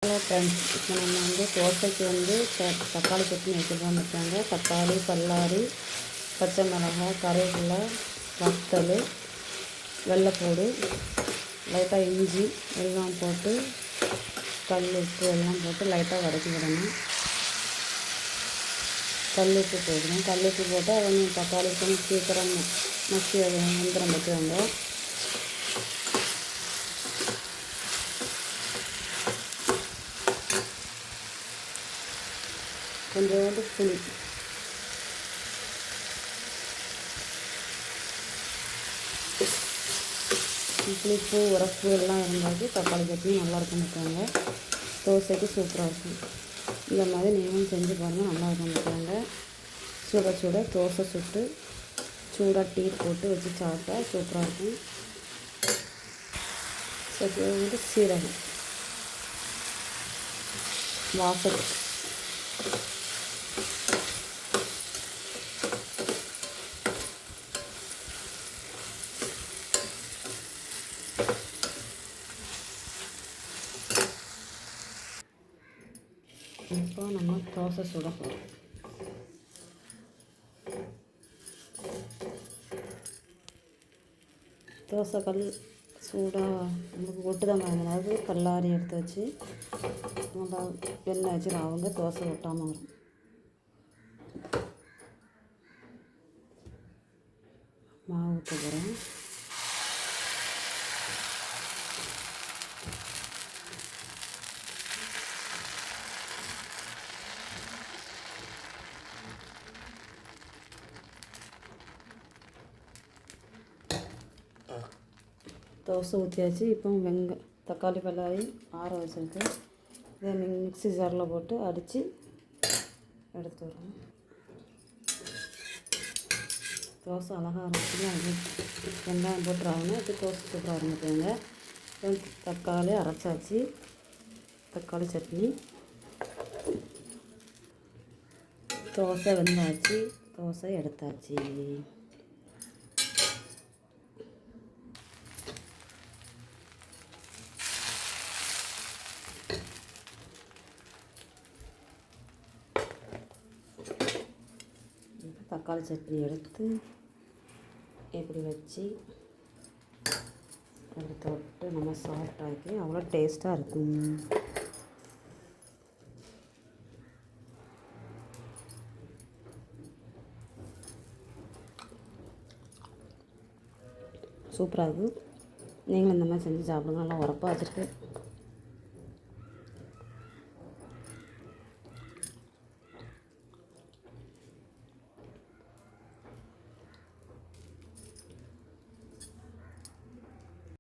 Hello friends, இப்போ நம்ம தோசைக்கு தக்காளி சட்னி வைக்கிறோம்னு வச்சாங்க. தக்காளி, பல்லாரி, பச்சை மிளகாய், கருவேப்பிலை, வத்தல், வெள்ளைப்பூடு, லைட்டாக இஞ்சி எல்லாம் போட்டு கல் உப்பு எல்லாம் போட்டு லைட்டாக வதக்கி விடணும். கல் உப்பு போடணும். கல் உப்பு போட்டு அவங்க தக்காளி கொஞ்சம் சீக்கிரம் மசி வெந்திரம் வைக்குவாங்க. கொஞ்சோண்டு புளி, புளிப்பு உரப்பு எல்லாம் இருந்தாலும் தக்காளி சட்னி நல்லாயிருக்கும் வச்சாங்க. தோசைக்கு சூப்பராக இருக்கும். இந்த மாதிரி நீங்களும் செஞ்சு பாருங்கள், நல்லாயிருக்கும் வச்சாங்க. சுட சுட தோசை சுட்டு சூடாக டீ போட்டு வச்சு சாப்பிட்டா சூப்பராக இருக்கும். சீரகம் வாசத்துக்கு இப்போ நம்ம தோசை சுட போகிறோம். தோசைக்கல் சூடாக நமக்கு ஒட்டு தான் வாங்கினாது கல்லாரி எடுத்து வச்சு நல்லா எண்ணெய் வச்சு அவங்க தோசை ஒட்டாமல் வரும். மாவு ஊற்ற போகிறேன். தோசை ஊற்றியாச்சு. இப்போ தக்காளி பல்லாரி ஆற வச்சுருக்கு. இதை மிக்ஸி ஜாரில் போட்டு அடித்து எடுத்து வரணும். தோசை அழகாக இருந்துச்சுன்னா அது வெங்காயம் போட்டுறாங்க. அது தோசை சூப்பராக இருந்துச்சுங்க. தக்காளி அரைச்சாச்சு. தக்காளி சட்னி தோசை வெந்தாச்சு. தோசை எடுத்தாச்சு. தக்காளி சட்னி எடுத்து இப்படி வச்சு அப்படி தொட்டு நம்ம சாப்பிட்டாக்கி அவ்வளோ டேஸ்ட்டாக இருக்கும். சூப்பராக இருக்கும். நீங்களும் இந்த மாதிரி செஞ்சு சாப்பிடுங்க. நல்லா உரப்பாக வச்சுருக்கு.